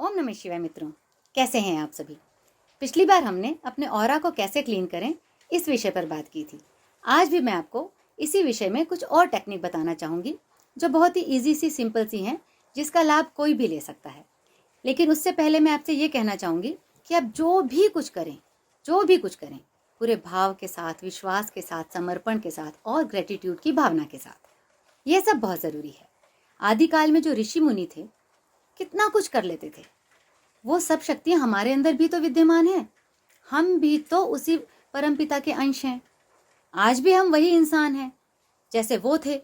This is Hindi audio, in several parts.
ओम नमः शिवाय मित्रों, कैसे हैं आप सभी। पिछली बार हमने अपने ऑरा को कैसे क्लीन करें इस विषय पर बात की थी। आज भी मैं आपको इसी विषय में कुछ और टेक्निक बताना चाहूँगी जो बहुत ही ईजी सी सिंपल सी हैं, जिसका लाभ कोई भी ले सकता है। लेकिन उससे पहले मैं आपसे ये कहना चाहूँगी कि आप जो भी कुछ करें पूरे भाव के साथ, विश्वास के साथ, समर्पण के साथ और ग्रेटिट्यूड की भावना के साथ। यह सब बहुत ज़रूरी है। आदिकाल में जो ऋषि मुनि थे कितना कुछ कर लेते थे। वो सब शक्तियाँ हमारे अंदर भी तो विद्यमान हैं। हम भी तो उसी परमपिता के अंश हैं। आज भी हम वही इंसान हैं जैसे वो थे,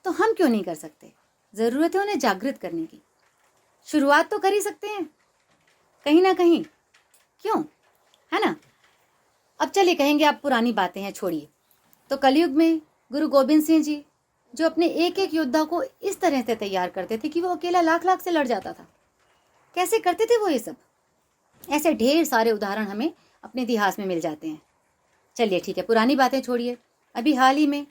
तो हम क्यों नहीं कर सकते। ज़रूरत है उन्हें जागृत करने की। शुरुआत तो कर ही सकते हैं कहीं ना कहीं, क्यों, है ना। अब चलिए, कहेंगे आप पुरानी बातें हैं, छोड़िए। तो कलयुग में गुरु गोविंद सिंह जी जो अपने एक एक योद्धा को इस तरह से तैयार करते थे कि वो अकेला लाख लाख से लड़ जाता था। कैसे करते थे वो ये सब, ऐसे ढेर सारे उदाहरण हमें अपने इतिहास में मिल जाते हैं। चलिए ठीक है, पुरानी बातें छोड़िए। अभी हाल ही में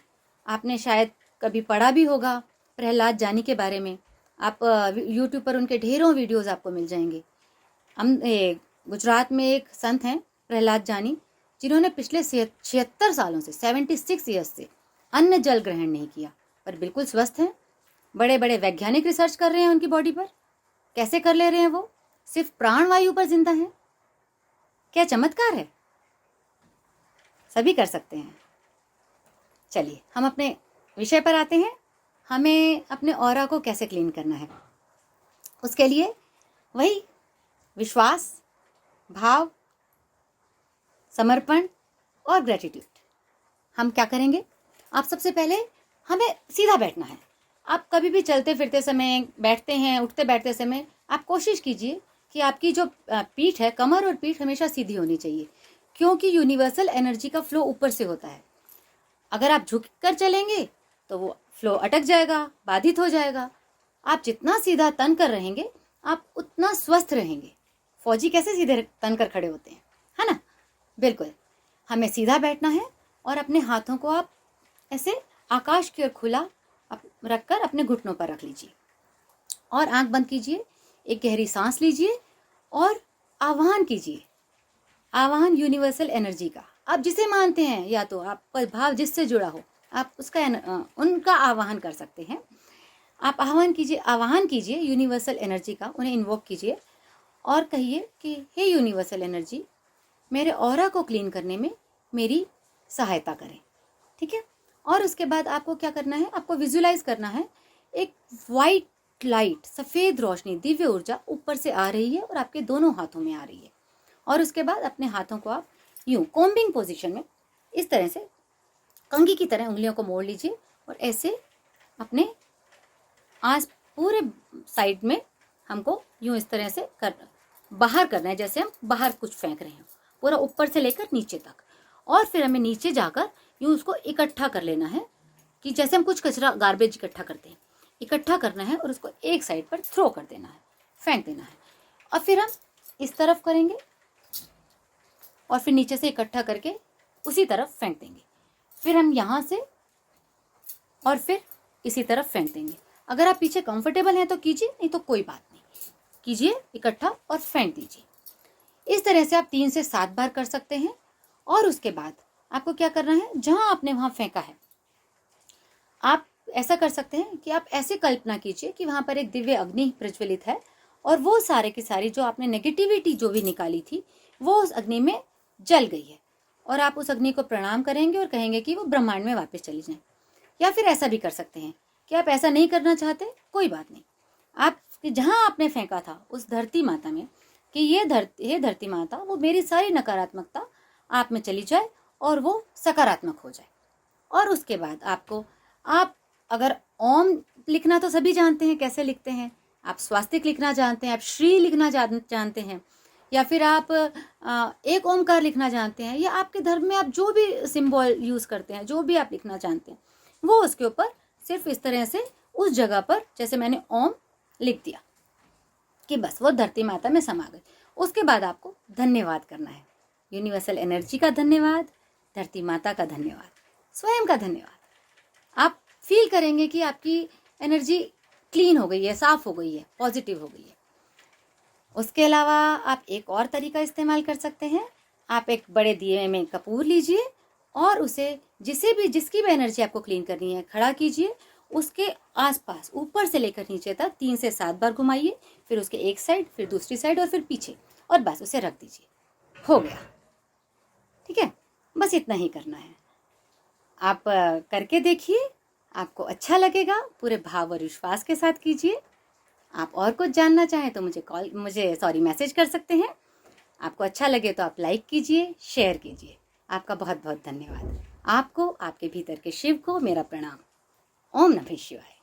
आपने शायद कभी पढ़ा भी होगा प्रहलाद जानी के बारे में। आप यूट्यूब पर उनके ढेरों वीडियोस आपको मिल जाएंगे। हम गुजरात में एक संत हैं प्रहलाद जानी, जिन्होंने पिछले 76 सालों से 76 ईयर्स से अन्न जल ग्रहण नहीं किया, पर बिल्कुल स्वस्थ हैं। बड़े बड़े वैज्ञानिक रिसर्च कर रहे हैं उनकी बॉडी पर। कैसे कर ले रहे हैं वो, सिर्फ प्राणवायु पर जिंदा हैं। क्या चमत्कार है, सभी कर सकते हैं। चलिए हम अपने विषय पर आते हैं। हमें अपने ऑरा को कैसे क्लीन करना है, उसके लिए वही विश्वास, भाव, समर्पण और ग्रेटिट्यूड। हम क्या करेंगे, आप सबसे पहले हमें सीधा बैठना है। आप कभी भी चलते फिरते समय, बैठते हैं, उठते बैठते समय आप कोशिश कीजिए कि आपकी जो पीठ है, कमर और पीठ हमेशा सीधी होनी चाहिए, क्योंकि यूनिवर्सल एनर्जी का फ्लो ऊपर से होता है। अगर आप झुक कर चलेंगे तो वो फ्लो अटक जाएगा, बाधित हो जाएगा। आप जितना सीधा तन कर रहेंगे आप उतना स्वस्थ रहेंगे। फौजी कैसे सीधे तन कर खड़े होते हैं, है ना। बिल्कुल हमें सीधा बैठना है और अपने हाथों को आप ऐसे आकाश की ओर खुला रखकर अपने घुटनों पर रख लीजिए और आंख बंद कीजिए। एक गहरी सांस लीजिए और आह्वान कीजिए, आह्वान यूनिवर्सल एनर्जी का। आप जिसे मानते हैं, या तो आपका भाव जिससे जुड़ा हो, आप उसका उनका आह्वान कर सकते हैं। आप आह्वान कीजिए यूनिवर्सल एनर्जी का, उन्हें इन्वोक कीजिए और कहिए कि हे यूनिवर्सल एनर्जी, मेरे ऑरा को क्लीन करने में मेरी सहायता करें। ठीक है। और उसके बाद आपको क्या करना है, आपको विजुलाइज करना है एक वाइट लाइट, सफ़ेद रोशनी, दिव्य ऊर्जा ऊपर से आ रही है और आपके दोनों हाथों में आ रही है। और उसके बाद अपने हाथों को आप यूं कॉम्बिंग पोजीशन में इस तरह से कंघी की तरह उंगलियों को मोड़ लीजिए और ऐसे अपने आस पूरे साइड में हमको यूं इस तरह से बाहर करना है, जैसे हम बाहर कुछ फेंक रहे हैं, पूरा ऊपर से लेकर नीचे तक। और फिर हमें नीचे जाकर यूं उसको इकट्ठा कर लेना है, कि जैसे हम कुछ कचरा, गार्बेज इकट्ठा करते हैं, इकट्ठा करना है और उसको एक साइड पर थ्रो कर देना है, फेंक देना है। और फिर हम इस तरफ करेंगे और फिर नीचे से इकट्ठा करके उसी तरफ फेंक देंगे। फिर हम यहाँ से और फिर इसी तरफ फेंक देंगे। अगर आप पीछे कंफर्टेबल हैं तो कीजिए, नहीं तो कोई बात नहीं, कीजिए इकट्ठा और फेंक दीजिए। इस तरह से आप 3 से 7 बार कर सकते हैं। और उसके बाद आपको क्या करना है, जहां आपने वहां फेंका है, आप ऐसा कर सकते हैं कि आप ऐसे कल्पना कीजिए कि वहां पर एक दिव्य अग्नि प्रज्वलित है और वो सारे की सारी जो आपने नेगेटिविटी जो भी निकाली थी वो उस अग्नि में जल गई है। और आप उस अग्नि को प्रणाम करेंगे और कहेंगे कि वो ब्रह्मांड में वापस चली जाए। या फिर ऐसा भी कर सकते हैं कि आप ऐसा नहीं करना चाहते, कोई बात नहीं, आप जहां आपने फेंका था उस धरती माता में, कि ये धरती माता, वो मेरी सारी नकारात्मकता आप में चली जाए और वो सकारात्मक हो जाए। और उसके बाद आपको, आप अगर ओम लिखना तो सभी जानते हैं कैसे लिखते हैं, आप स्वास्तिक लिखना जानते हैं, आप श्री लिखना जानते हैं, या फिर आप एक ओमकार लिखना जानते हैं, या आपके धर्म में आप जो भी सिंबल यूज करते हैं, जो भी आप लिखना जानते हैं, वो उसके ऊपर सिर्फ इस तरह से उस जगह पर, जैसे मैंने ओम लिख दिया, कि बस वो धरती माता में समा गई। उसके बाद आपको धन्यवाद करना है, यूनिवर्सल एनर्जी का धन्यवाद, धरती माता का धन्यवाद, स्वयं का धन्यवाद। आप फील करेंगे कि आपकी एनर्जी क्लीन हो गई है, साफ हो गई है, पॉजिटिव हो गई है। उसके अलावा आप एक और तरीका इस्तेमाल कर सकते हैं। आप एक बड़े दिए में कपूर लीजिए और उसे जिसकी भी एनर्जी आपको क्लीन करनी है खड़ा कीजिए, उसके आसपास ऊपर से लेकर नीचे तक 3 से 7 बार घुमाइए, फिर उसके एक साइड, फिर दूसरी साइड और फिर पीछे, और बस उसे रख दीजिए। हो गया। ठीक है, बस इतना ही करना है। आप करके देखिए, आपको अच्छा लगेगा। पूरे भाव और विश्वास के साथ कीजिए। आप और कुछ जानना चाहें तो मुझे मैसेज कर सकते हैं। आपको अच्छा लगे तो आप लाइक कीजिए, शेयर कीजिए। आपका बहुत बहुत धन्यवाद। आपको, आपके भीतर के शिव को मेरा प्रणाम। ओम नमः शिवाय।